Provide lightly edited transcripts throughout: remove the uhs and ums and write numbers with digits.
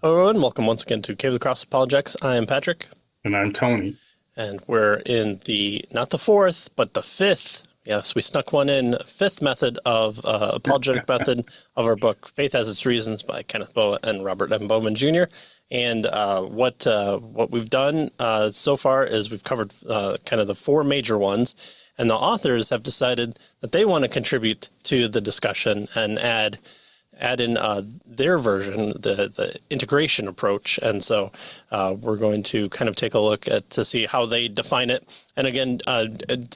Hello everyone, welcome once again to Cave of the Cross Apologetics. I am Patrick. And I'm Tony. And we're in not the fourth, but the fifth. Yes, we snuck one in, fifth method of apologetic method of our book, Faith Has Its Reasons by Kenneth and Robert M. Bowman Jr. And what we've done so far is we've covered kind of the four major ones. And the authors have decided that they want to contribute to the discussion and add in their version, the integration approach. And so we're going to kind of take a look to see how they define it. And again,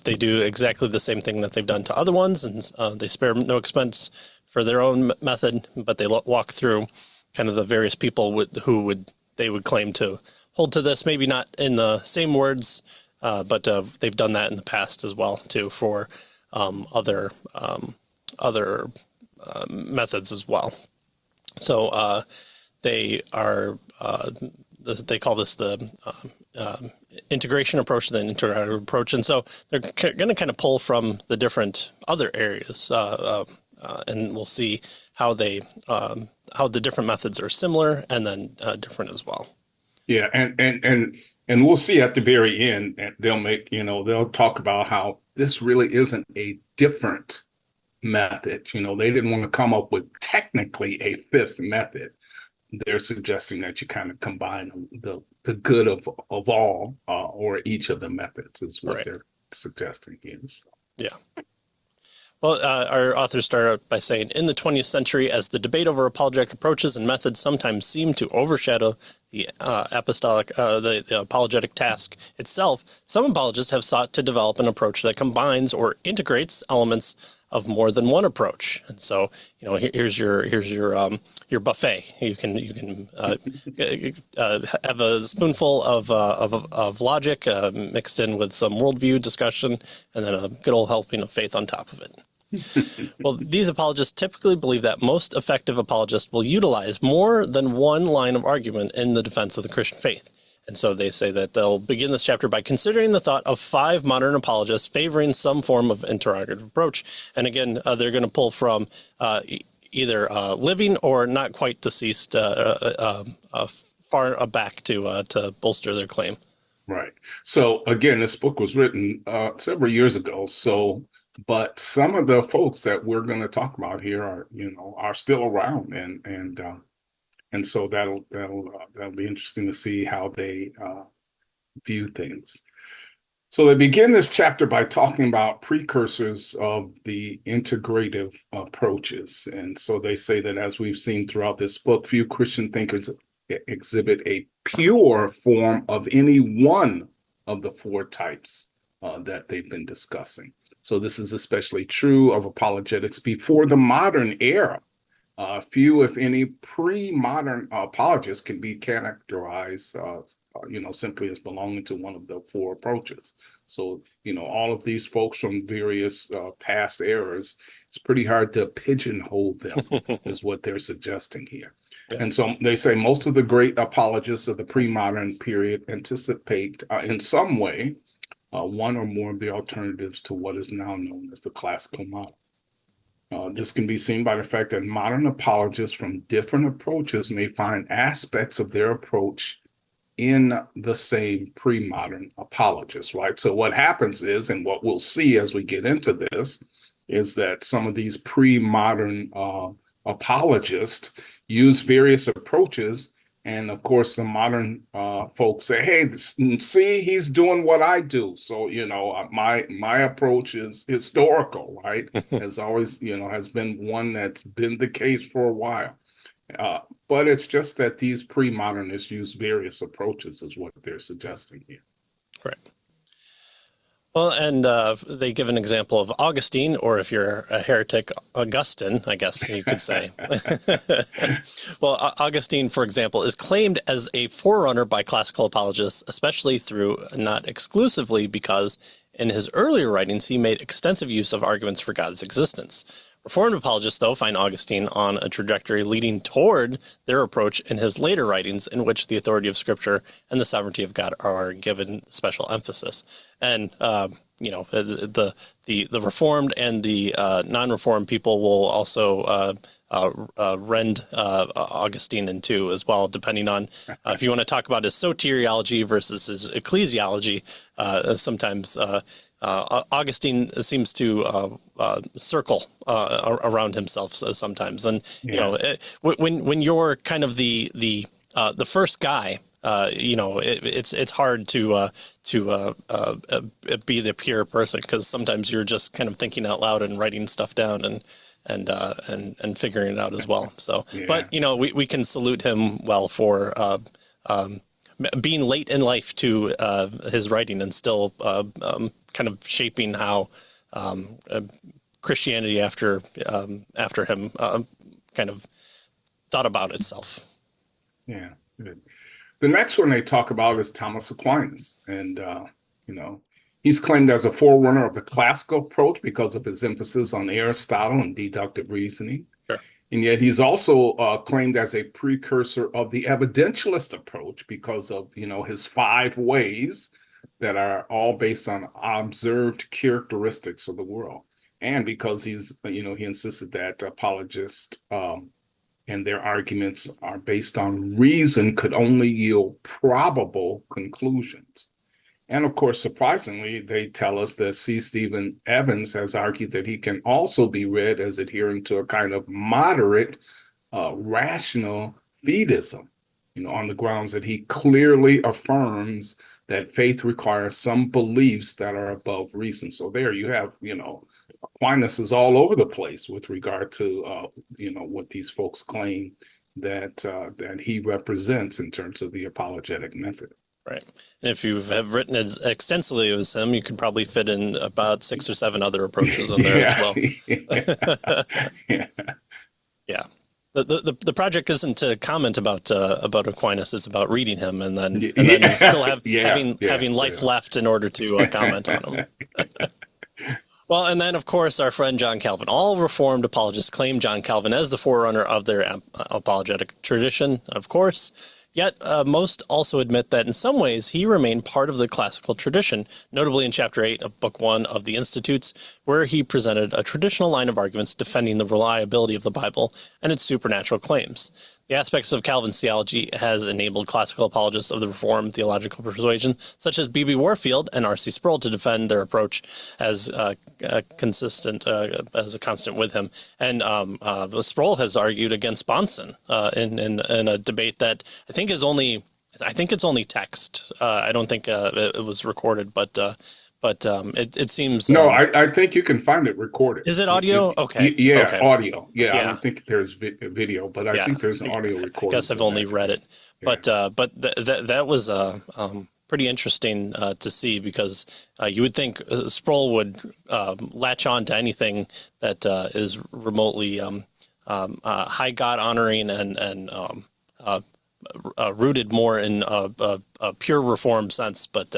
they do exactly the same thing that they've done to other ones, and they spare no expense for their own method, but they walk through kind of the various people who they would claim to hold to this, maybe not in the same words, but they've done that in the past as well, too, for other methods as well. So they call this the integration approach, the integrative approach, and so they're going to kind of pull from the different other areas, and we'll see how the different methods are similar and then different as well. Yeah, and we'll see at the very end, they'll talk about how this really isn't a different method. They didn't want to come up with technically a fifth method. They're suggesting that you kind of combine the good of all or each of the methods is what they're suggesting here. Yeah. Well, our authors start out by saying, in the 20th century, as the debate over apologetic approaches and methods sometimes seemed to overshadow the apologetic task itself, some apologists have sought to develop an approach that combines or integrates elements of more than one approach. And so, here's your buffet. You can have a spoonful of logic mixed in with some worldview discussion, and then a good old helping of faith on top of it. Well, these apologists typically believe that most effective apologists will utilize more than one line of argument in the defense of the Christian faith. And so they say that they'll begin this chapter by considering the thought of 5 modern apologists favoring some form of interrogative approach. And again, they're going to pull from either living or not quite deceased far back to bolster their claim. Right. So again, this book was written several years ago. But some of the folks that we're going to talk about here are still around, and so that'll be interesting to see how they view things. So they begin this chapter by talking about precursors of the integrative approaches, and so they say that, as we've seen throughout this book, few Christian thinkers exhibit a pure form of any one of the 4 types that they've been discussing. So this is especially true of apologetics before the modern era. Few, if any, pre-modern apologists can be characterized, simply as belonging to one of the 4 approaches. So, all of these folks from various past eras, it's pretty hard to pigeonhole them, is what they're suggesting here. Yeah. And so they say most of the great apologists of the pre-modern period anticipate in some way one or more of the alternatives to what is now known as the classical model. This can be seen by the fact that modern apologists from different approaches may find aspects of their approach in the same pre-modern apologists, right? So what happens is, and what we'll see as we get into this, is that some of these pre-modern apologists use various approaches. And of course, the modern folks say, hey, see, he's doing what I do. So, my approach is historical, right? As always, has been one that's been the case for a while. But it's just that these pre-modernists use various approaches is what they're suggesting here. Right. Well, and they give an example of Augustine, or if you're a heretic, Augustin, I guess you could say. Well, Augustine, for example, is claimed as a forerunner by classical apologists, especially through, not exclusively, because in his earlier writings, he made extensive use of arguments for God's existence. Reformed apologists, though, find Augustine on a trajectory leading toward their approach in his later writings, in which the authority of Scripture and the sovereignty of God are given special emphasis. And the Reformed and the non-Reformed people will also rend Augustine in two as well, depending on if you want to talk about his soteriology versus his ecclesiology. Sometimes Augustine seems to circle around himself sometimes, and when you're kind of the first guy. It's hard to be the pure person, because sometimes you're just kind of thinking out loud and writing stuff down and figuring it out as well. So, but we can salute him well for being late in life to his writing and still kind of shaping how Christianity after him kind of thought about itself. Yeah, good. The next one they talk about is Thomas Aquinas, and he's claimed as a forerunner of the classical approach because of his emphasis on Aristotle and deductive reasoning. Sure. And yet he's also claimed as a precursor of the Evidentialist approach because of his 5 ways that are all based on observed characteristics of the world, and because he insisted that apologists and their arguments are based on reason could only yield probable conclusions. And of course, surprisingly, they tell us that C. Stephen Evans has argued that he can also be read as adhering to a kind of moderate, rational Fideism, on the grounds that he clearly affirms that faith requires some beliefs that are above reason. So there you have, Aquinas is all over the place with regard to, what these folks claim that he represents in terms of the apologetic method. Right. And if you have written as extensively as him, you could probably fit in about 6 or 7 other approaches in there as well. Yeah. The project isn't to comment about Aquinas; it's about reading him, and then you still have having life left in order to comment on him. Well, and then of course our friend John Calvin. All Reformed apologists claim John Calvin as the forerunner of their apologetic tradition, of course. Yet most also admit that in some ways he remained part of the classical tradition, notably in Chapter 8 of Book 1 of the Institutes, where he presented a traditional line of arguments defending the reliability of the Bible and its supernatural claims. The aspects of Calvin's theology has enabled classical apologists of the Reformed theological persuasion, such as B.B. Warfield and R.C. Sproul, to defend their approach as consistent as a constant with him. And Sproul has argued against Bowman in a debate that I think it's only text. I don't think it was recorded, but it seems. No, I think you can find it recorded. Is it audio? Okay. Yeah, okay. Audio. Yeah, I don't think there's video, but I think there's an audio recording. I guess I've only read it, but that was pretty interesting to see, because you would think Sproul would latch on to anything that is remotely high God honoring and rooted more in a pure Reformed sense, but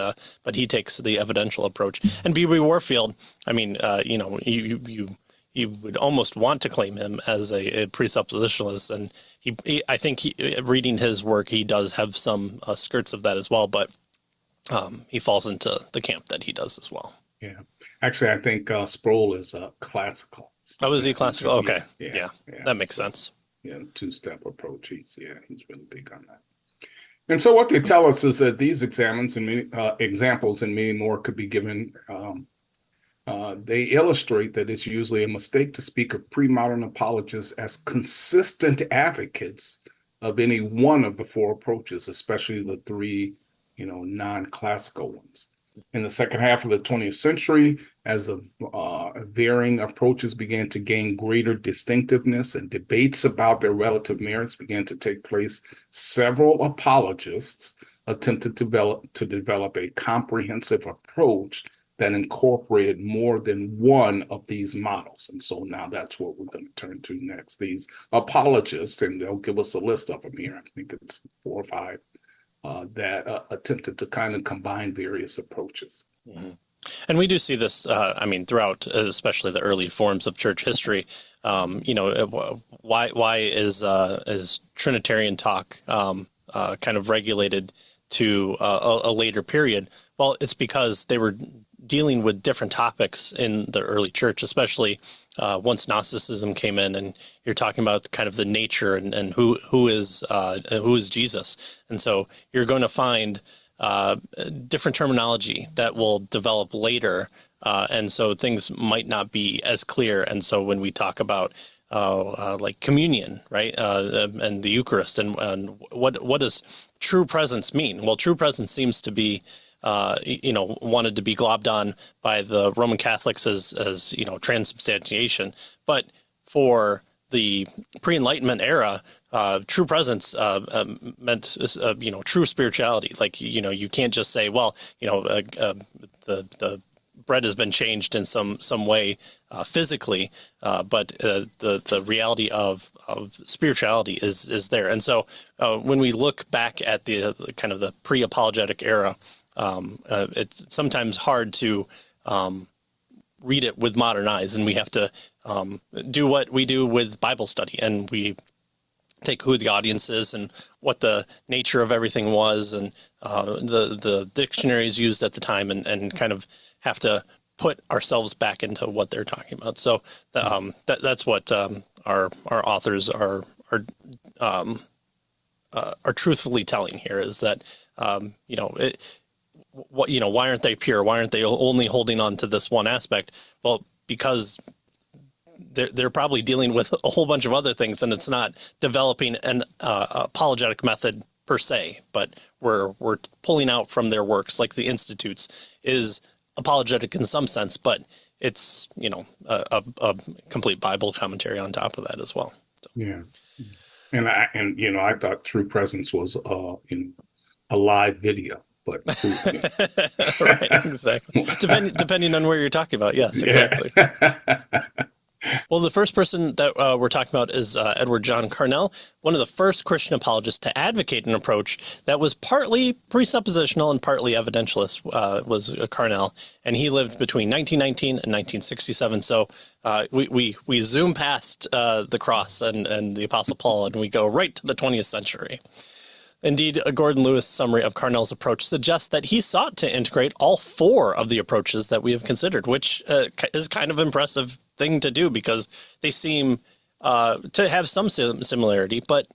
he takes the evidential approach. And B.B. Warfield, I mean, you would almost want to claim him as a presuppositionalist, and I think reading his work, he does have some skirts of that as well, but he falls into the camp that he does as well. Yeah, actually, I think Sproul is classical. Oh, is he classical? Okay, yeah, that makes sense. Yeah, 2-step approach. He's really big on that. And so what they tell us is that these examples and many more could be given. They illustrate that it's usually a mistake to speak of pre-modern apologists as consistent advocates of any one of the 4 approaches, especially the 3, non-classical ones. In the second half of the 20th century, as the varying approaches began to gain greater distinctiveness and debates about their relative merits began to take place, several apologists attempted to develop a comprehensive approach that incorporated more than one of these models. And so now that's what we're going to turn to next. These apologists, and they'll give us a list of them here. I think it's 4 or 5. That attempted to kind of combine various approaches. Mm-hmm. And we do see this, throughout, especially the early forms of church history. Why is Trinitarian talk kind of regulated to a later period? Well, it's because they were dealing with different topics in the early church, especially once Gnosticism came in, and you're talking about kind of the nature and who is Jesus. And so you're going to find different terminology that will develop later. And so things might not be as clear. And so when we talk about like communion, right, and the Eucharist, and what does true presence mean? Well, true presence seems to be, wanted to be globbed on by the Roman Catholics as transubstantiation. But for the pre-Enlightenment era, true presence meant, true spirituality. Like, you can't just say, well, the bread has been changed in some way physically, but the reality of spirituality is there. And so when we look back at the kind of the pre-apologetic era, it's sometimes hard to read it with modern eyes, and we have to do what we do with Bible study, and we take who the audience is and what the nature of everything was, and the dictionaries used at the time, and kind of have to put ourselves back into what they're talking about. So that's what our authors are truthfully telling here, is that why aren't they pure? Why aren't they only holding on to this one aspect? Well, because they're probably dealing with a whole bunch of other things, and it's not developing an apologetic method per se, but we're pulling out from their works, like the Institutes is apologetic in some sense, but it's a complete Bible commentary on top of that as well. So. Yeah, and I thought True Presence was a live video. But right, exactly. Depending on where you're talking about, yes, exactly. Yeah. Well, the first person that we're talking about is Edward John Carnell, one of the first Christian apologists to advocate an approach that was partly presuppositional and partly evidentialist, was Carnell, and he lived between 1919 and 1967. So we zoom past the cross and the Apostle Paul, and we go right to the 20th century. Indeed, a Gordon Lewis summary of Carnell's approach suggests that he sought to integrate all four of the approaches that we have considered, which is kind of impressive thing to do, because they seem to have some similarity, but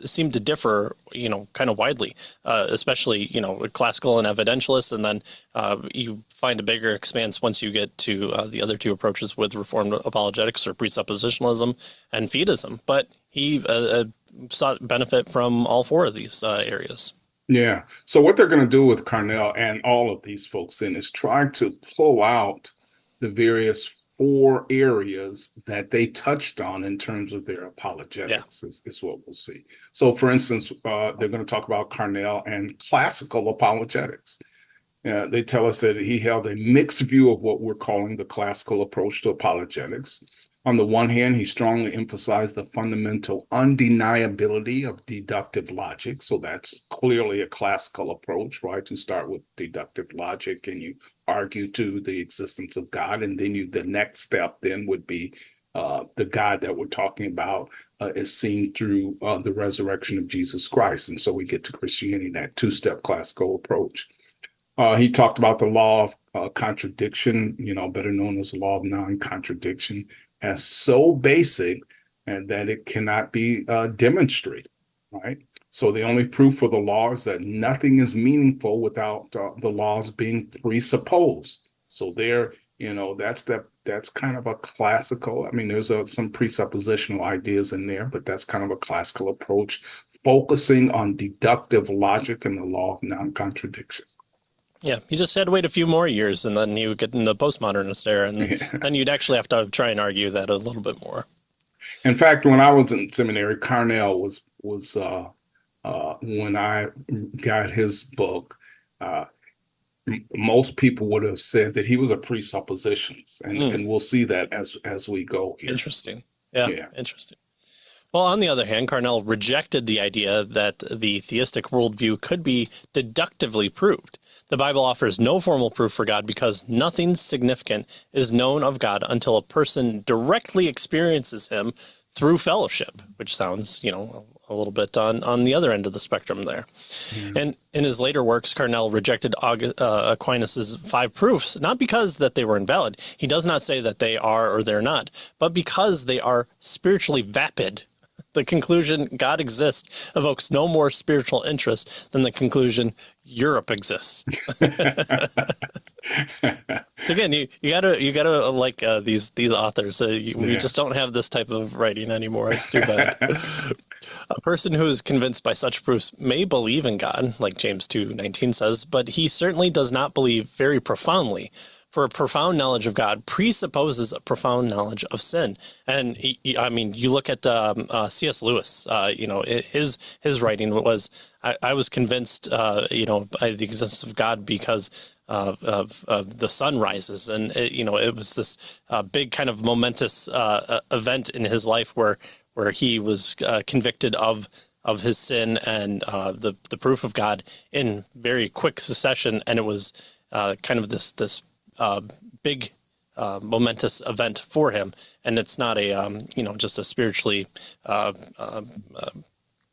seem to differ, kind of widely, especially, classical and evidentialist. And then you find a bigger expanse once you get to the other two approaches with Reformed apologetics, or presuppositionalism, and Fideism. But he sought benefit from all four of these areas. Yeah. So what they're going to do with Carnell and all of these folks then is try to pull out the various four areas that they touched on in terms of their apologetics, is what we'll see. So, for instance, they're going to talk about Carnell and classical apologetics. They tell us that he held a mixed view of what we're calling the classical approach to apologetics. On the one hand, he strongly emphasized the fundamental undeniability of deductive logic. So that's clearly a classical approach, right? To start with deductive logic, and you argue to the existence of God, and then the next step then would be the God that we're talking about is seen through the resurrection of Jesus Christ. And so we get to Christianity, that two-step classical approach. He talked about the law of contradiction, better known as the law of non-contradiction, as so basic and that it cannot be demonstrated, right? So the only proof for the law is that nothing is meaningful without the laws being presupposed. So there, that's kind of a classical. I mean, there's some presuppositional ideas in there, but that's kind of a classical approach, focusing on deductive logic and the law of non-contradiction. Yeah, you just had to wait a few more years, and then you would get in the postmodernist era, and then you'd actually have to try and argue that a little bit more. In fact, when I was in seminary, Carnell was when I got his book, most people would have said that he was a presuppositionist, and we'll see that as we go here. Interesting. Yeah, interesting. Well, on the other hand, Carnell rejected the idea that the theistic worldview could be deductively proved. The Bible offers no formal proof for God because nothing significant is known of God until a person directly experiences him through fellowship, which sounds, a little bit on the other end of the spectrum there. Mm. And in his later works, Carnell rejected Aquinas' 5 proofs, not because that they were invalid. He does not say that they are or they're not, but because they are spiritually vapid. The conclusion God exists evokes no more spiritual interest than the conclusion Europe exists. Again, you gotta like these authors. We just don't have this type of writing anymore. It's too bad. A person who is convinced by such proofs may believe in God, like James 2:19 says, but he certainly does not believe very profoundly. For a profound knowledge of God presupposes a profound knowledge of sin. And you look at C.S. Lewis. His writing was, I was convinced, by the existence of God because of the sun rises, and it was this big kind of momentous event in his life where he was convicted of his sin and the proof of God in very quick succession, and it was kind of this big momentous event for him, and it's not a just a spiritually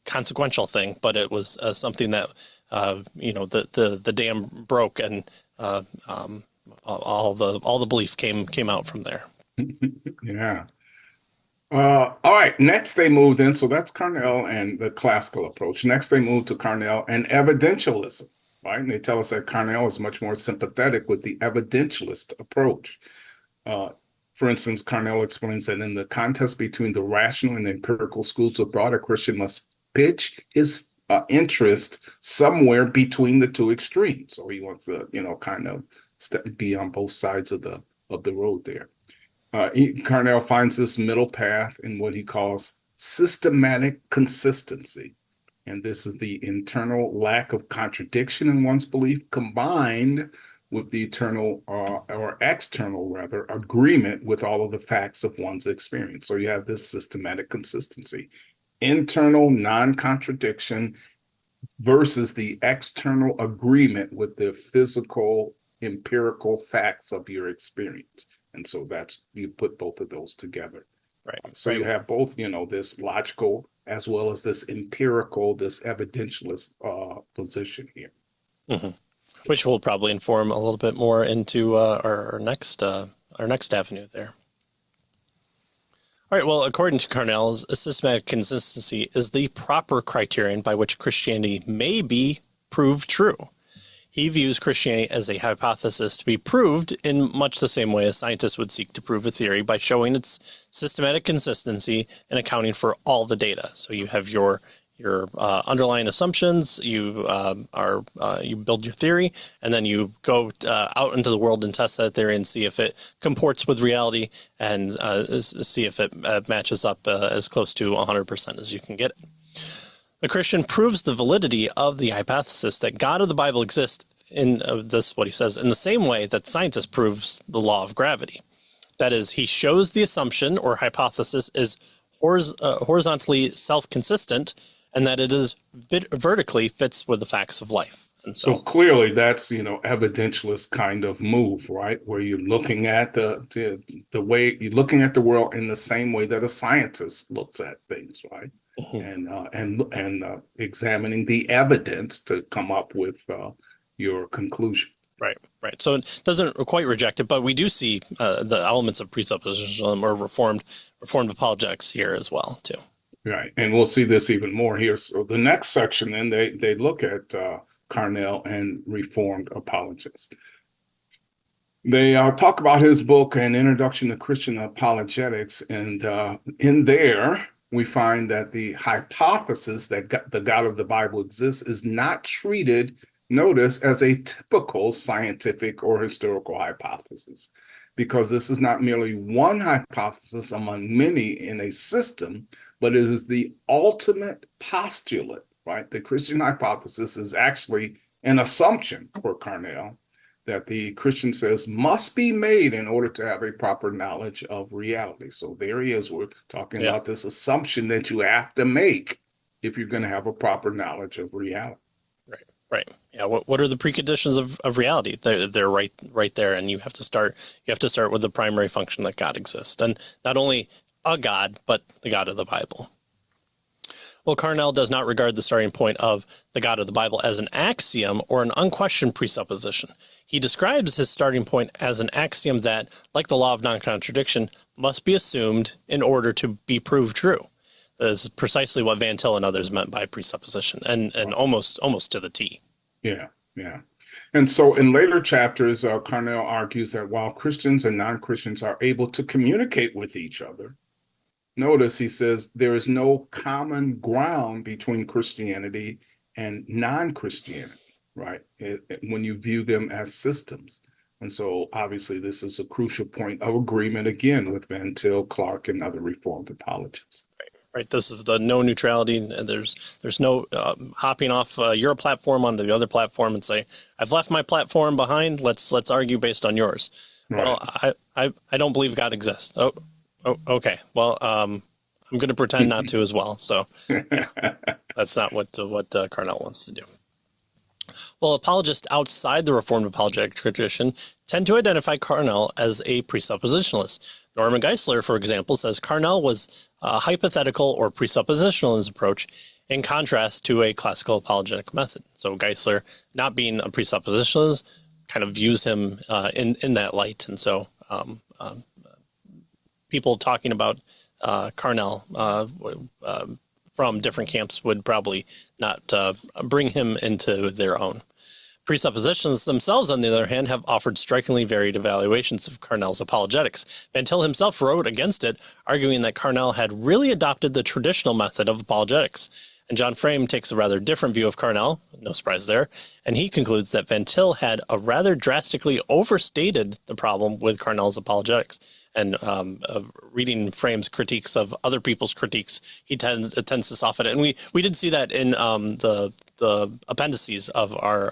consequential thing, but it was something that the dam broke, and all the belief came out from there. Yeah. All right. Next, they moved in. So that's Carnell and the classical approach. Next, they moved to Carnell and evidentialism. Right, and they tell us that Carnell is much more sympathetic with the evidentialist approach. For instance, Carnell explains that in the contest between the rational and the empirical schools of thought, a Christian must pitch his interest somewhere between the two extremes. So he wants to, kind of be on both sides of the road there. Carnell finds this middle path in what he calls systematic consistency. And this is the internal lack of contradiction in one's belief combined with the internal or external, rather, agreement with all of the facts of one's experience. So you have this systematic consistency, internal non-contradiction versus the external agreement with the physical, empirical facts of your experience. And so you put both of those together. Right. So you have both, this logical as well as this empirical, this evidentialist position here. Mm-hmm. Which will probably inform a little bit more into our next avenue there. All right. Well, according to Carnell, systematic consistency is the proper criterion by which Christianity may be proved true. He views Christianity as a hypothesis to be proved in much the same way a scientist would seek to prove a theory by showing its systematic consistency and accounting for all the data. So you have your underlying assumptions, you build your theory, and then you go out into the world and test that theory and see if it comports with reality, and see if it matches up as close to 100% as you can get it. The Christian proves the validity of the hypothesis that God of the Bible exists in this, what he says, in the same way that scientist proves the law of gravity. That is, he shows the assumption or hypothesis is horizontally self-consistent, and that it is vertically fits with the facts of life. And so clearly that's, evidentialist kind of move, right? Where you're looking at the way you're looking at the world in the same way that a scientist looks at things, right? Mm-hmm. And examining the evidence to come up with your conclusion. Right. So it doesn't quite reject it, but we do see the elements of presuppositionalism or reformed apologetics here as well, too. Right, and we'll see this even more here. So the next section, then they look at Carnell and Reformed Apologists. They talk about his book, An Introduction to Christian Apologetics, and in there we find that the hypothesis that the God of the Bible exists is not treated, notice, as a typical scientific or historical hypothesis, because this is not merely one hypothesis among many in a system, but it is the ultimate postulate, right? The Christian hypothesis is actually an assumption for Carnell that the Christian says must be made in order to have a proper knowledge of reality. So there he is. We're talking about this assumption that you have to make if you're going to have a proper knowledge of reality. Right. Yeah. What are the preconditions of reality? They're right there, and you have to start with the primary function that God exists, and not only a God, but the God of the Bible. Well, Carnell does not regard the starting point of the God of the Bible as an axiom or an unquestioned presupposition. He describes his starting point as an axiom that, like the law of non-contradiction, must be assumed in order to be proved true. This is precisely what Van Til and others meant by presupposition, and almost to the T. Yeah, yeah. And so in later chapters, Carnell argues that while Christians and non-Christians are able to communicate with each other, notice he says there is no common ground between Christianity and non-Christianity, right? When you view them as systems. And so obviously this is a crucial point of agreement, again, with Van Til, Clark, and other Reformed apologists. Right. This is the no neutrality. And there's no hopping off your platform onto the other platform and say, I've left my platform behind. Let's argue based on yours. Right. Well, I don't believe God exists. Oh, okay. Well, I'm going to pretend not to as well. So that's not what Carnell wants to do. Well, apologists outside the Reformed apologetic tradition tend to identify Carnell as a presuppositionalist. Norman Geisler, for example, says Carnell was hypothetical or presuppositional in his approach, in contrast to a classical apologetic method. So Geisler, not being a presuppositionalist, kind of views him in that light. And so people talking about Carnell from different camps would probably not bring him into their own. Presuppositions themselves, on the other hand, have offered strikingly varied evaluations of Carnell's apologetics. Van Til himself wrote against it, arguing that Carnell had really adopted the traditional method of apologetics. And John Frame takes a rather different view of Carnell, no surprise there, and he concludes that Van Til had a rather drastically overstated the problem with Carnell's apologetics. And reading Frame's critiques of other people's critiques, he tends to soften it. And we did see that in the appendices of our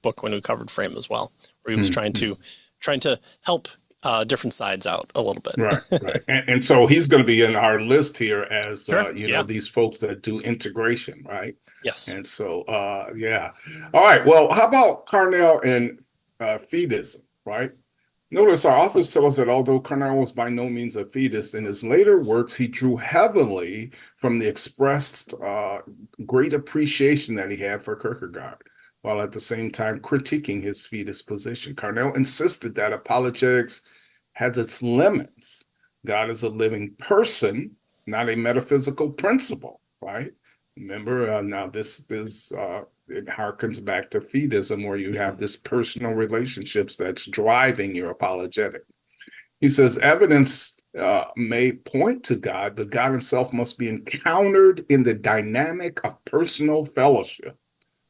book when we covered Frame as well, where he was trying to help different sides out a little bit. Right. And so he's going to be in our list here as sure. These folks that do integration, right? Yes. And so yeah. All right. Well, how about Carnell and Fideism, right? Notice our authors tell us that although Carnell was by no means a Fideist, in his later works, he drew heavily from the expressed great appreciation that he had for Kierkegaard, while at the same time critiquing his Fideist position. Carnell insisted that apologetics has its limits. God is a living person, not a metaphysical principle, right? Remember, now this is it harkens back to Fideism, where you have this personal relationships that's driving your apologetic. He says evidence may point to God, but God himself must be encountered in the dynamic of personal fellowship.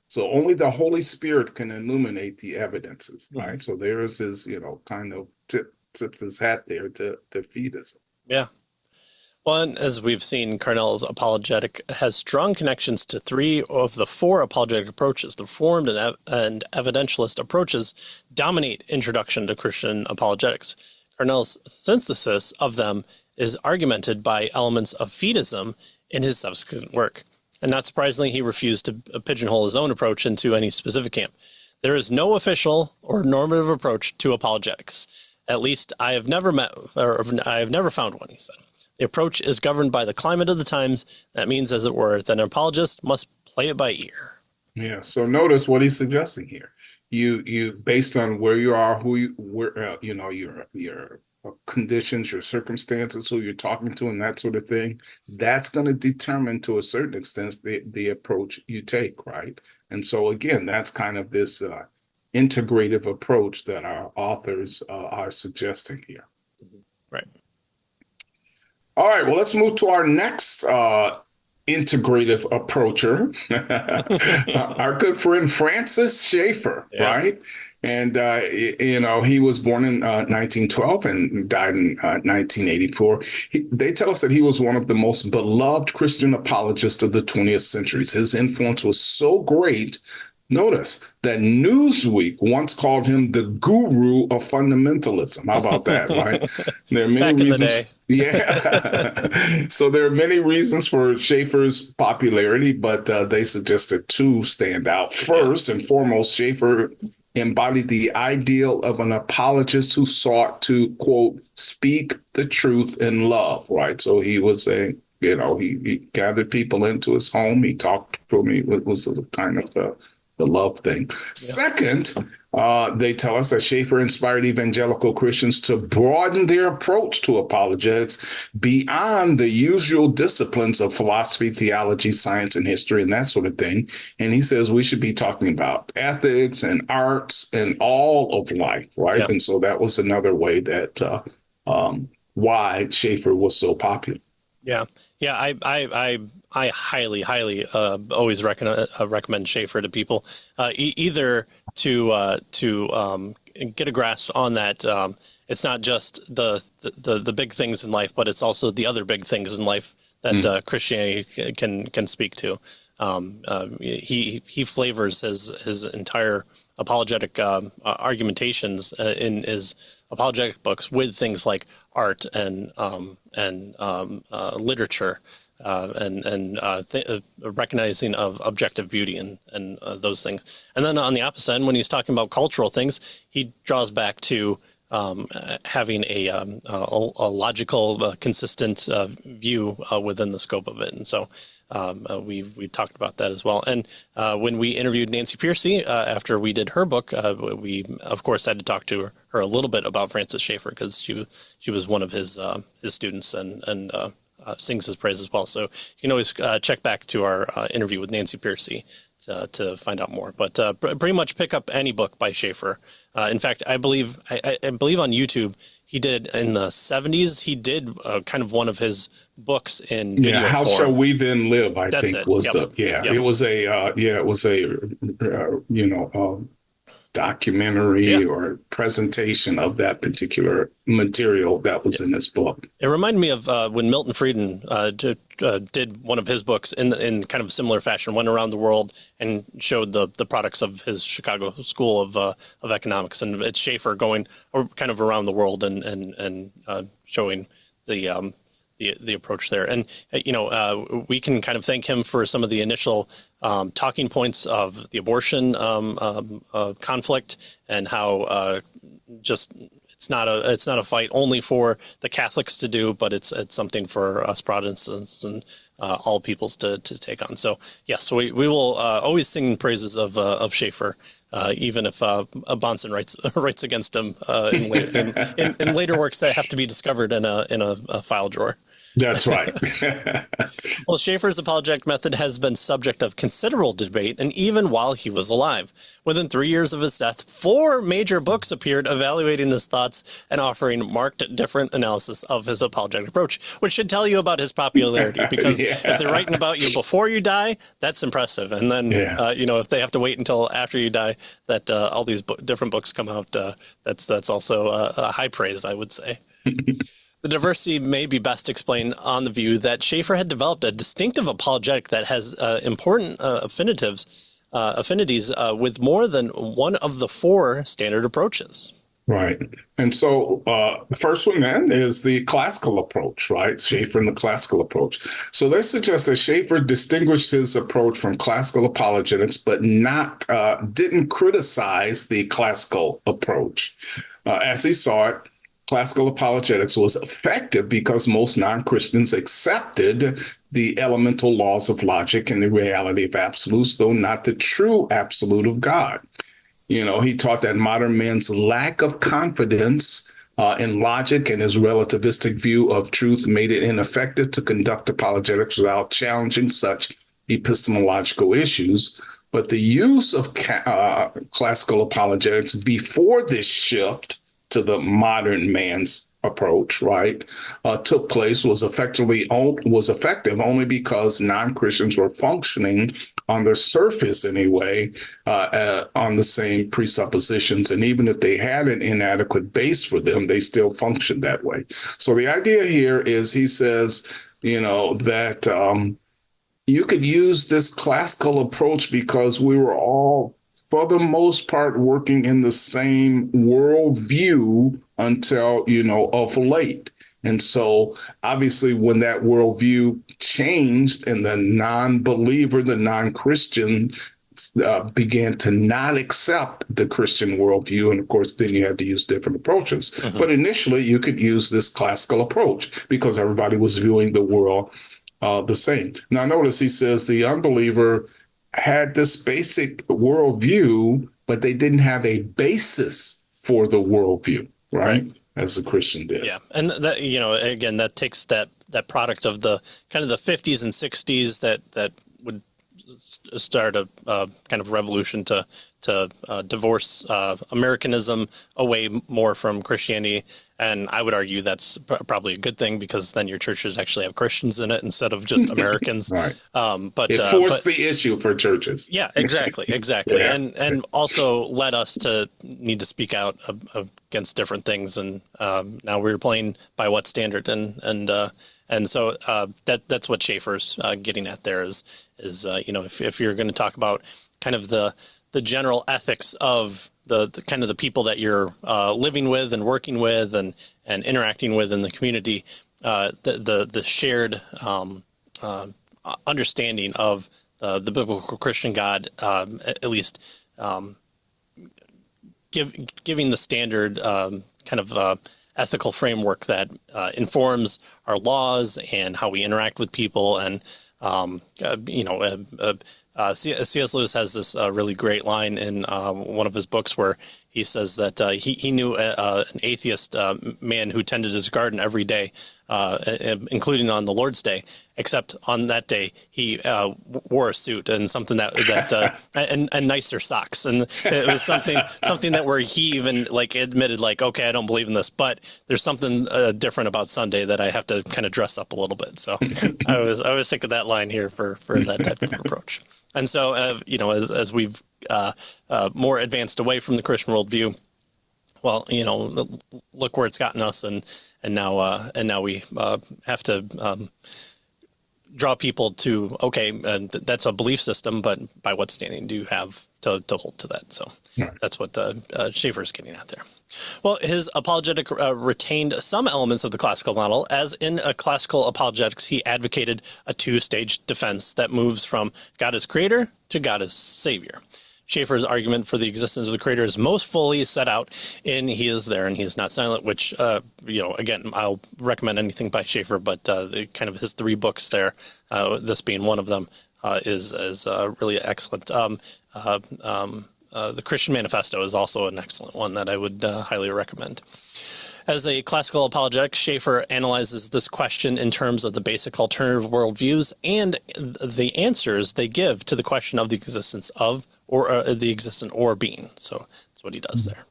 So only the Holy Spirit can illuminate the evidences, right? So there's his, kind of tips his hat there to Fideism. Yeah. Well, and as we've seen, Carnell's apologetic has strong connections to three of the four apologetic approaches. The Reformed and Evidentialist approaches dominate introduction to Christian apologetics. Carnell's synthesis of them is argumented by elements of Fideism in his subsequent work. And not surprisingly, he refused to pigeonhole his own approach into any specific camp. There is no official or normative approach to apologetics. At least I have never found one, he said. The approach is governed by the climate of the times. That means, as it were, that an apologist must play it by ear. Yeah. So notice what he's suggesting here. You based on where you are, your conditions, your circumstances, who you're talking to, and that sort of thing. That's going to determine, to a certain extent, the approach you take, right? And so again, that's kind of this integrative approach that our authors are suggesting here. Right. All right, well, let's move to our next integrative approacher, our good friend Francis Schaeffer, right? And, he was born in 1912 and died in 1984. They tell us that he was one of the most beloved Christian apologists of the 20th century. His influence was so great, notice, that Newsweek once called him the guru of fundamentalism. How about that, right? There are many reasons. Yeah. So there are many reasons for Schaeffer's popularity, but they suggested two stand out. First and foremost, Schaeffer embodied the ideal of an apologist who sought to, quote, speak the truth in love, right? So he was a He gathered people into his home. He talked to me. It was a kind of the love thing. Yeah. Second, they tell us that Schaeffer inspired evangelical Christians to broaden their approach to apologetics beyond the usual disciplines of philosophy, theology, science, and history, and that sort of thing. And he says we should be talking about ethics and arts and all of life, right? Yeah. And so that was another way that why Schaeffer was so popular. Yeah. I highly always recommend Schaeffer to people, either to get a grasp on that. It's not just the big things in life, but it's also the other big things in life that Christianity can speak to. He flavors his entire apologetic argumentations in his apologetic books with things like art and literature. Recognizing of objective beauty and those things. And then on the opposite end, when he's talking about cultural things, he draws back to having a logical, consistent view within the scope of it. And so we talked about that as well. And when we interviewed Nancy Piercy after we did her book, we of course had to talk to her a little bit about Francis Schaeffer because she was one of his students and sings his praise as well. So you can always check back to our interview with Nancy Piercy to find out more. But pretty much pick up any book by Schaeffer. In fact, I believe on YouTube he did in the 70s. He did kind of one of his books in video How form. Shall We Then Live? That's think it. was Yep. It was a documentary or presentation of that particular material that was in this book. It reminded me of when Milton Friedman did one of his books in kind of similar fashion, went around the world and showed the products of his Chicago School of Economics, and it's Schaeffer going kind of around the world and showing the approach there. And we can kind of thank him for some of the initial talking points of the abortion conflict and how it's not a fight only for the Catholics to do, but it's something for us Protestants and all peoples to take on. So yes, we will always sing praises of Schaeffer, even if Bahnsen writes against him in later works that have to be discovered in a file drawer. That's right. Well, Schaeffer's apologetic method has been subject of considerable debate, and even while he was alive. Within 3 years of his death, 4 major books appeared evaluating his thoughts and offering marked different analysis of his apologetic approach, which should tell you about his popularity, because if they're writing about you before you die, that's impressive. And then, if they have to wait until after you die, that all these different books come out, that's also a high praise, I would say. The diversity may be best explained on the view that Schaeffer had developed a distinctive apologetic that has important affinities with more than one of the 4 standard approaches. Right. And so the first one then is the classical approach, right? Schaeffer and the classical approach. So they suggest that Schaeffer distinguished his approach from classical apologetics, but didn't criticize the classical approach. As he saw it, classical apologetics was effective because most non-Christians accepted the elemental laws of logic and the reality of absolutes, though not the true absolute of God. He taught that modern man's lack of confidence in logic and his relativistic view of truth made it ineffective to conduct apologetics without challenging such epistemological issues. But the use of classical apologetics before this shift to the modern man's approach, right, took place was effective only because non-Christians were functioning on their surface anyway, on the same presuppositions. And even if they had an inadequate base for them, they still functioned that way. So the idea here is, he says, that you could use this classical approach because we were all, for the most part, working in the same worldview until, of late. And so obviously when that worldview changed and the non-believer, the non-Christian began to not accept the Christian worldview. And of course, then you had to use different approaches. But initially you could use this classical approach because everybody was viewing the world the same. Now, notice he says the unbeliever had this basic worldview, but they didn't have a basis for the worldview, right? As the Christian did. Yeah, and that, you know, again, that takes that product of the kind of the 50s and 60s that would start a kind of revolution to divorce Americanism away more from Christianity. And I would argue that's probably a good thing, because then your churches actually have Christians in it instead of just Americans. Right. But it forced the issue for churches. Yeah, exactly. Yeah. And also led us to need to speak out against different things. And now we're playing by what standard? And so that's what Schaeffer's getting at there is you know, if you're going to talk about kind of the general ethics of the kind of the people that you're living with and working with and interacting with in the community, the shared understanding of the biblical Christian God, at least giving the standard kind of ethical framework that informs our laws and how we interact with people. And you know, C.S. Lewis has this really great line in one of his books where he says that he knew an atheist man who tended his garden every day, including on the Lord's Day, except on that day he wore a suit and something that and nicer socks, and it was something that where he even like admitted, like, okay, I don't believe in this, but there's something different about Sunday that I have to kind of dress up a little bit. So I always think of that line here for that type of approach. And so, you know, as we've more advanced away from the Christian worldview, well, you know, look where it's gotten us, and now we have to draw people to, okay, that's a belief system, but by what standing do you have to hold to that? So that's what Schaeffer's getting at there. Well, his apologetic retained some elements of the classical model. As in classical apologetics, he advocated a two-stage defense that moves from God as creator to God as savior. Schaeffer's argument for the existence of the creator is most fully set out in He is there and He is not silent, which, you know, again, I'll recommend anything by Schaeffer, but kind of his 3 books there, this being one of them, is really excellent. The Christian Manifesto is also an excellent one that I would highly recommend. As a classical apologetic, Schaeffer analyzes this question in terms of the basic alternative worldviews and the answers they give to the question of the existence of or the existent or being. So that's what he does there.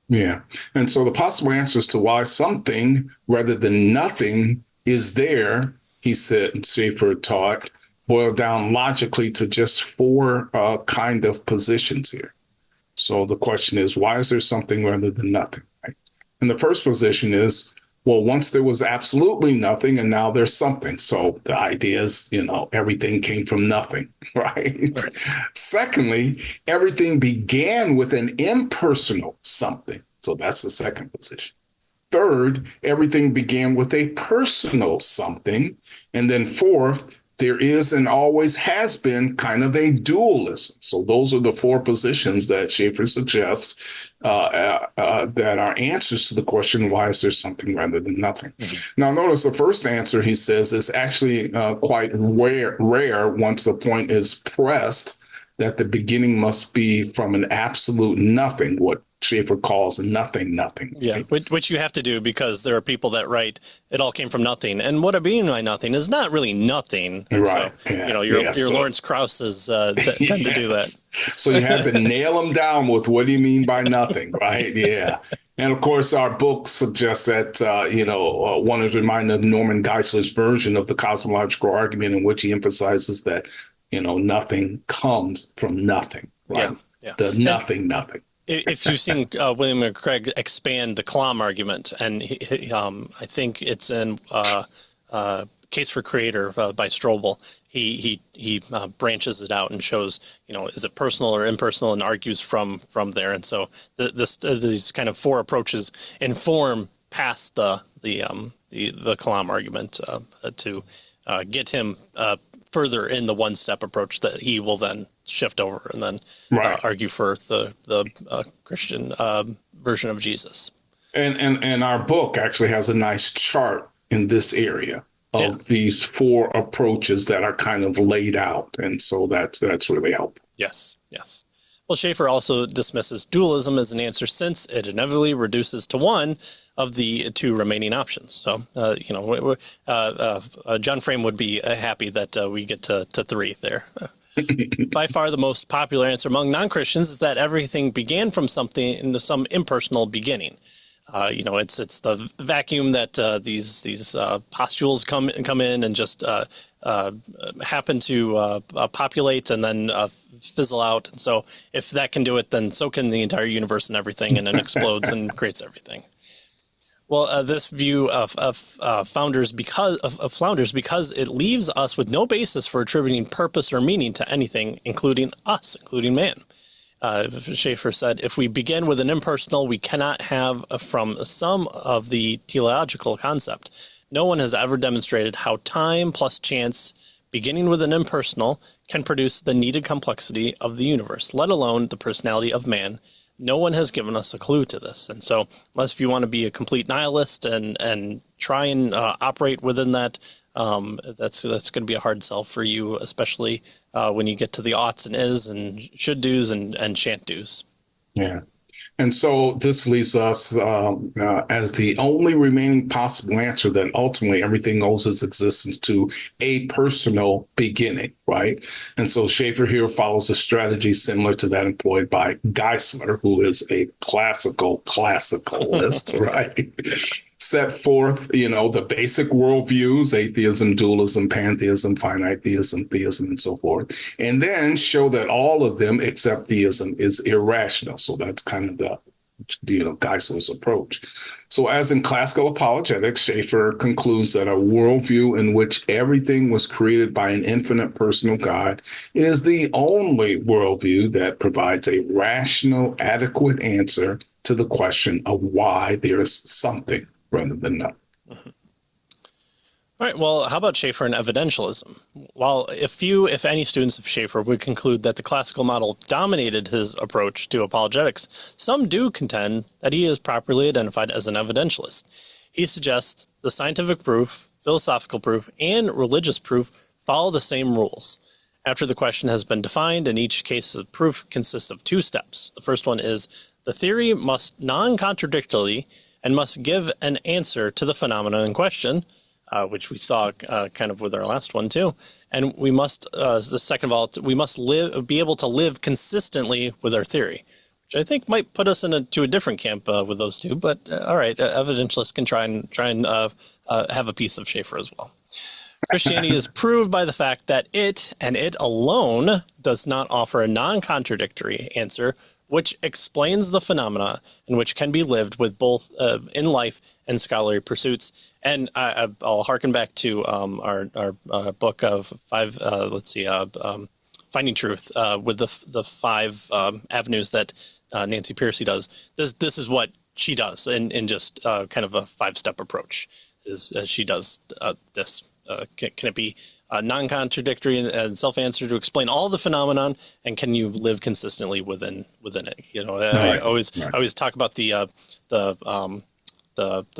Yeah. And so the possible answers to why something rather than nothing is there, he said, and Schaeffer taught, boil down logically to just 4 kind of positions here. So the question is, why is there something rather than nothing? Right? And the first position is, well, once there was absolutely nothing and now there's something. So the idea is, you know, everything came from nothing, right? Secondly, everything began with an impersonal something. So that's the second position. Third, everything began with a personal something. And then fourth, there is and always has been kind of a dualism. So those are the 4 positions that Schaeffer suggests that are answers to the question, why is there something rather than nothing? Mm-hmm. Now, notice the first answer, he says, is actually quite rare once the point is pressed that the beginning must be from an absolute nothing, what Schaeffer calls nothing. Yeah, which you have to do because there are people that write it all came from nothing, and what I mean by nothing is not really nothing. Right. So, you know, your Lawrence Krauss tend to do that. So you have to nail them down with what do you mean by nothing, right? Yeah. And of course, our book suggests that, you know, one is reminded of Norman Geisler's version of the cosmological argument in which he emphasizes that, you know, nothing comes from nothing, right? Yeah. The nothing. If you've seen William and Craig expand the Kalam argument, and I think it's in Case for Creator by Strobel, he branches it out and shows, you know, is it personal or impersonal, and argues from there. And so these kind of 4 approaches inform past the Kalam argument to get him further in the one-step approach that he will then shift over and then argue for the Christian version of Jesus. And our book actually has a nice chart in this area of these four approaches that are kind of laid out. And so that's really helpful. Yes. Well, Schaeffer also dismisses dualism as an answer since it inevitably reduces to one of the two remaining options. So, John Frame would be happy that we get to three there. By far the most popular answer among non-Christians is that everything began from something into some impersonal beginning. It's the vacuum that these postules come in and just happen to populate and then fizzle out. And so if that can do it, then so can the entire universe and everything, and it explodes and creates everything. Well, this view of Flounders because it leaves us with no basis for attributing purpose or meaning to anything, including us, including man. Schaeffer said, if we begin with an impersonal, we cannot have from some of the teleological concept. No one has ever demonstrated how time plus chance, beginning with an impersonal, can produce the needed complexity of the universe, let alone the personality of man. No one has given us a clue to this. And so unless you want to be a complete nihilist and try and operate within that, that's going to be a hard sell for you, especially when you get to the oughts and is and should do's and shan't do's. Yeah. And so this leaves us as the only remaining possible answer that ultimately everything owes its existence to a personal beginning, right? And so Schaeffer here follows a strategy similar to that employed by Geisler, who is a classicalist, right? Set forth, the basic worldviews, atheism, dualism, pantheism, finite theism, theism, and so forth, and then show that all of them except theism is irrational. So that's kind of the Geisler's approach. So as in classical apologetics, Schaeffer concludes that a worldview in which everything was created by an infinite personal God is the only worldview that provides a rational, adequate answer to the question of why there is something rather than none. Mm-hmm. All right. Well, how about Schaeffer and evidentialism? While if any students of Schaeffer would conclude that the classical model dominated his approach to apologetics, some do contend that he is properly identified as an evidentialist. He suggests the scientific proof, philosophical proof, and religious proof follow the same rules. After the question has been defined, in each case the proof consists of two steps. The first one is the theory must non-contradictorily and must give an answer to the phenomenon in question, which we saw kind of with our last one too. And we must, the second of all, we must be able to live consistently with our theory, which I think might put us into a different camp with those two. But all right, evidentialists can try and have a piece of Schaeffer as well. Christianity is proved by the fact that it and it alone does not offer a non-contradictory answer, which explains the phenomena and which can be lived with both in life and scholarly pursuits. And I'll harken back to our book of Finding Truth with the five avenues that Nancy Pearcey does. This is what she does in just kind of a 5-step approach. She does this. Can it be non-contradictory and self-answer to explain all the phenomenon, and can you live consistently within it? I always talk about the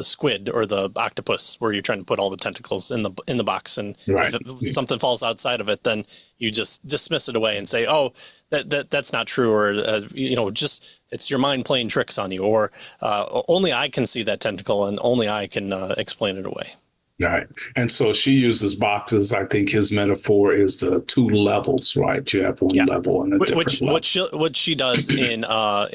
squid or the octopus, where you're trying to put all the tentacles in the box, and if something falls outside of it, then you just dismiss it away and say, oh, that's not true, or just it's your mind playing tricks on you, or only I can see that tentacle and only I can explain it away. Right. And so she uses boxes. I think his metaphor is the two levels, right? You have one level and a different level. What she does in her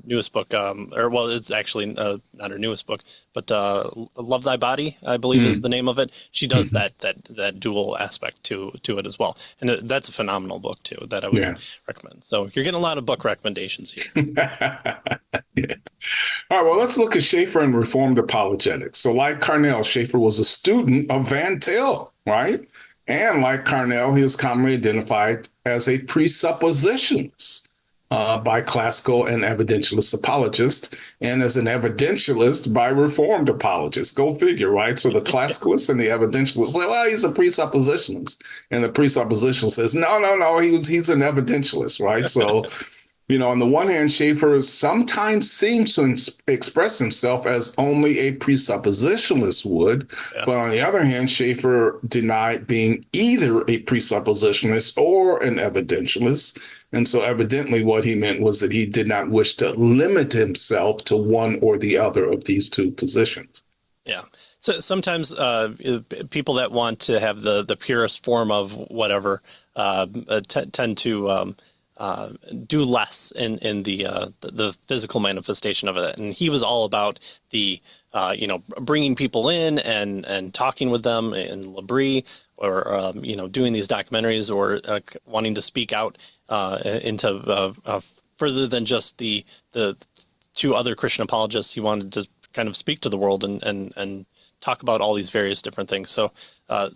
newest book, it's actually not her newest book, but Love Thy Body, I believe is the name of it. She does that dual aspect to it as well. And that's a phenomenal book too, that I would recommend. So you're getting a lot of book recommendations here. All right, well, let's look at Schaeffer and Reformed Apologetics. So like Carnell, Schaeffer was a student of Van Til, right? And like Carnell, he is commonly identified as a presuppositionist by classical and evidentialist apologists, and as an evidentialist by Reformed apologists. Go figure, right? So the classicalists and the evidentialists say, well, he's a presuppositionist. And the presuppositionist says, no, he's an evidentialist, right? So On the one hand, Schaeffer sometimes seems to express himself as only a presuppositionalist would. Yeah. But on the other hand, Schaeffer denied being either a presuppositionalist or an evidentialist. And so evidently what he meant was that he did not wish to limit himself to one or the other of these two positions. Yeah. So sometimes people that want to have the purest form of whatever tend to do less in the physical manifestation of it. And he was all about the bringing people in and talking with them in L'Abri, or doing these documentaries, or wanting to speak out into further than just the two other Christian apologists. He wanted to kind of speak to the world and talk about all these various different things. So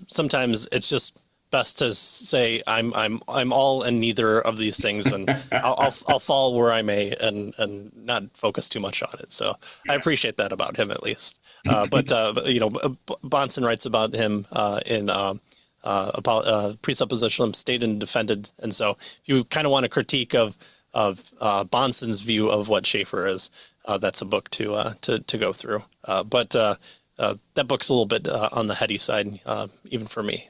sometimes it's just best to say I'm all and neither of these things, and I'll fall where I may, and not focus too much on it. So I appreciate that about him, at least. But Bahnsen writes about him in Presuppositionalism, Stated and Defended, and so if you kind of want a critique of Bahnsen's view of what Schaeffer is, that's a book to go through. But that book's a little bit on the heady side, even for me.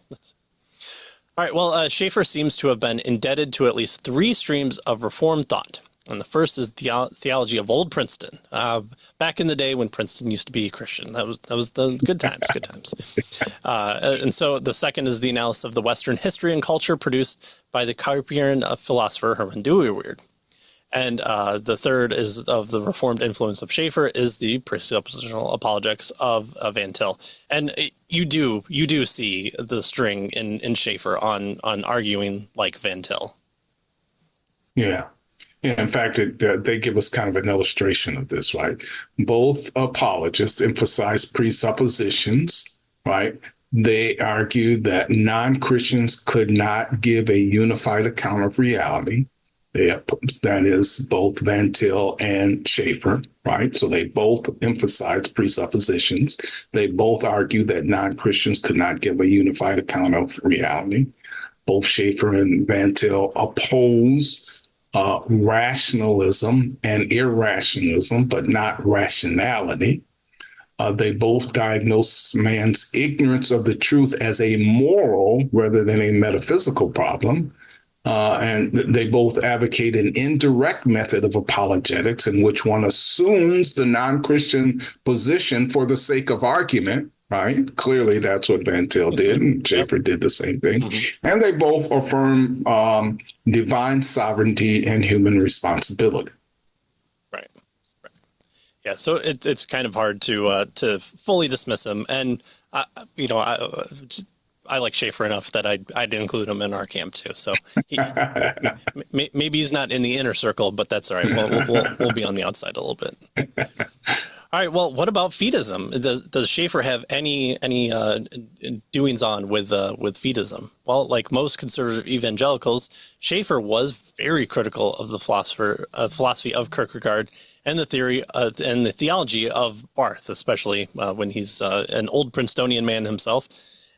All right, well, Schaeffer seems to have been indebted to at least three streams of Reformed thought. And the first is theology of old Princeton, back in the day when Princeton used to be Christian. That was the good times, good times. And so the second is the analysis of the Western history and culture produced by the Carpian philosopher Herman Dooyeweerd. And the third is of the Reformed influence of Schaeffer is the presuppositional apologetics of Van Til. And you do see the string in Schaeffer on arguing like Van Til. Yeah. In fact, they give us kind of an illustration of this, right? Both apologists emphasize presuppositions, right? They argue that non-Christians could not give a unified account of reality. That is both Van Til and Schaeffer, right? So they both emphasize presuppositions. They both argue that non-Christians could not give a unified account of reality. Both Schaeffer and Van Til oppose rationalism and irrationalism, but not rationality. They both diagnose man's ignorance of the truth as a moral rather than a metaphysical problem. And they both advocate an indirect method of apologetics in which one assumes the non-Christian position for the sake of argument, right? Clearly, that's what Van Til did, and Schaeffer did the same thing. Mm-hmm. And they both affirm divine sovereignty and human responsibility. Right. Yeah, so it's kind of hard to fully dismiss him. And, I like Schaeffer enough that I'd include him in our camp too. So maybe he's not in the inner circle, but that's all right. We'll be on the outside a little bit. All right. Well, what about Fideism? Does Schaeffer have any doings on with Fideism? Well, like most conservative evangelicals, Schaeffer was very critical of the philosophy of Kierkegaard and the theory and the theology of Barth, especially when he's an old Princetonian man himself,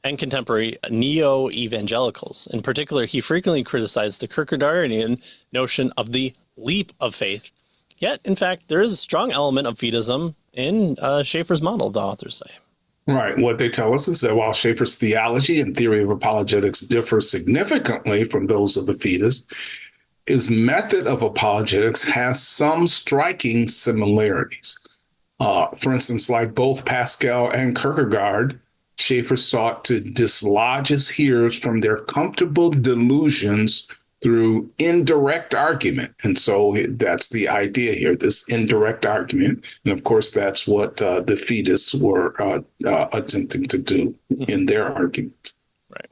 and contemporary neo-evangelicals. In particular, he frequently criticized the Kierkegaardian notion of the leap of faith. Yet, in fact, there is a strong element of Fideism in Schaeffer's model, the authors say. Right. What they tell us is that while Schaeffer's theology and theory of apologetics differ significantly from those of the Fideists, his method of apologetics has some striking similarities. For instance, like both Pascal and Kierkegaard, Schaeffer sought to dislodge his hearers from their comfortable delusions through indirect argument. And so that's the idea here, this indirect argument. And of course, that's what the Fideists were attempting to do in their arguments. Right.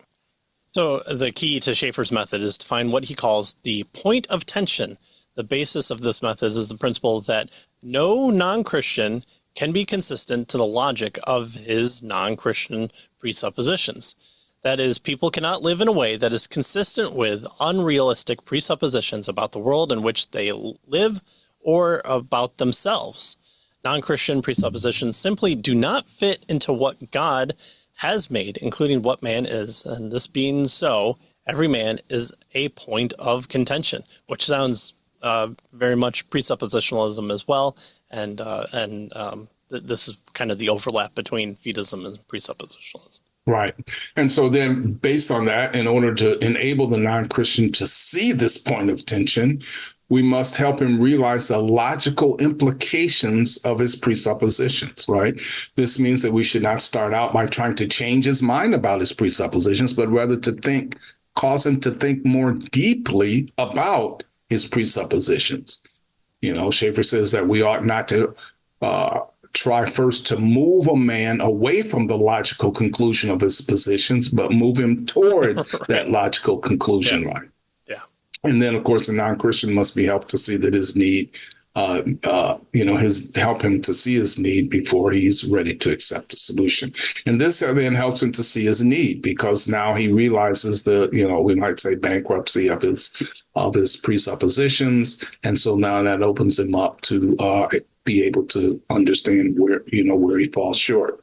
So the key to Schaeffer's method is to find what he calls the point of tension. The basis of this method is the principle that no non-Christian can be consistent to the logic of his non-Christian presuppositions. That is, people cannot live in a way that is consistent with unrealistic presuppositions about the world in which they live or about themselves. Non-Christian presuppositions simply do not fit into what God has made, including what man is. And this being so, every man is a point of contention, which sounds very much presuppositionalism as well, and this is kind of the overlap between Fideism and presuppositionalism. Right. And so then based on that, in order to enable the non-Christian to see this point of tension, we must help him realize the logical implications of his presuppositions, right? This means that we should not start out by trying to change his mind about his presuppositions, but rather to cause him to think more deeply about his presuppositions. Schaeffer says that we ought not to try first to move a man away from the logical conclusion of his positions, but move him toward that logical conclusion, right? Yeah. And then, of course, the non-Christian must be helped to see that his need, help him to see his need before he's ready to accept the solution. And this then helps him to see his need, because now he realizes we might say bankruptcy of his presuppositions. And so now that opens him up to be able to understand where he falls short.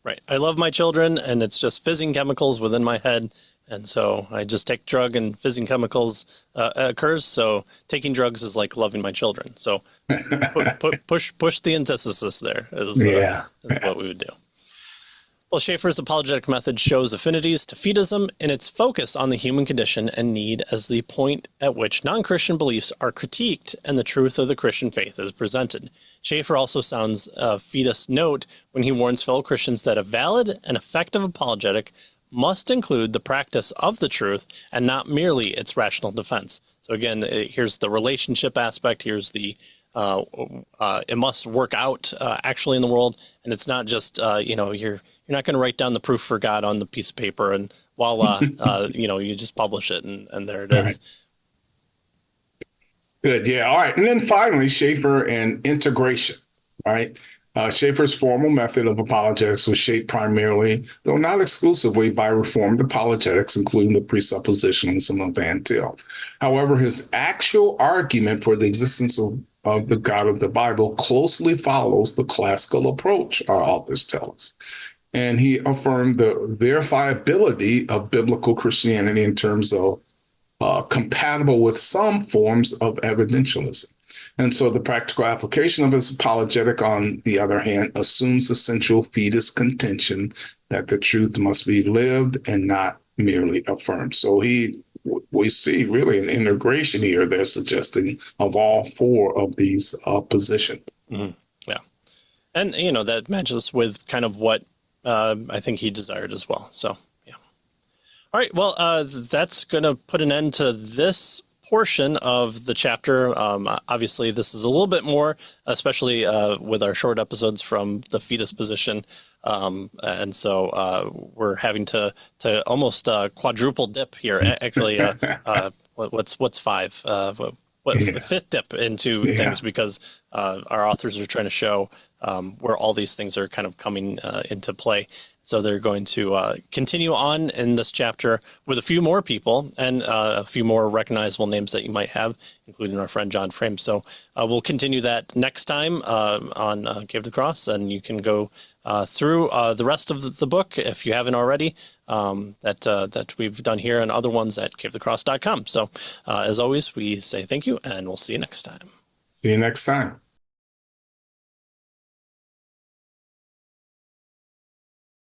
Right. I love my children, and it's just fizzing chemicals within my head. And so I just take drug and fizzing chemicals occurs. So taking drugs is like loving my children. So push the antithesis there is what we would do. Well, Schaeffer's apologetic method shows affinities to Fideism in its focus on the human condition and need as the point at which non-Christian beliefs are critiqued and the truth of the Christian faith is presented. Schaeffer also sounds a Fideist note when he warns fellow Christians that a valid and effective apologetic must include the practice of the truth and not merely its rational defense. So again, here's the relationship aspect. Here's the it must work out actually in the world, and it's not just you're not going to write down the proof for God on the piece of paper and voila, you just publish it and there it is. Good. Yeah. All right. And then finally, Schaeffer and integration, right? Schaeffer's formal method of apologetics was shaped primarily, though not exclusively, by Reformed apologetics, including the presuppositionalism of Van Til. However, his actual argument for the existence of the God of the Bible closely follows the classical approach, our authors tell us. And he affirmed the verifiability of biblical Christianity in terms of compatible with some forms of evidentialism. And so the practical application of his apologetic, on the other hand, assumes the central Fideist contention that the truth must be lived and not merely affirmed. So we see really an integration here they're suggesting of all four of these positions. Mm-hmm. Yeah. And, that matches with kind of what I think he desired as well. So, yeah. All right. Well, that's going to put an end to this portion of the chapter. Obviously, this is a little bit more, especially with our short episodes from the Fideist position. And so we're having to almost quadruple dip here. Actually, what's five? Fifth dip into things, because our authors are trying to show where all these things are kind of coming into play. So they're going to continue on in this chapter with a few more people and a few more recognizable names that you might have, including our friend John Frame. So we'll continue that next time on Cave to the Cross, and you can go through the rest of the book if you haven't already, that we've done here, and other ones at cavetothecross.com. So as always, we say thank you, and we'll see you next time. See you next time.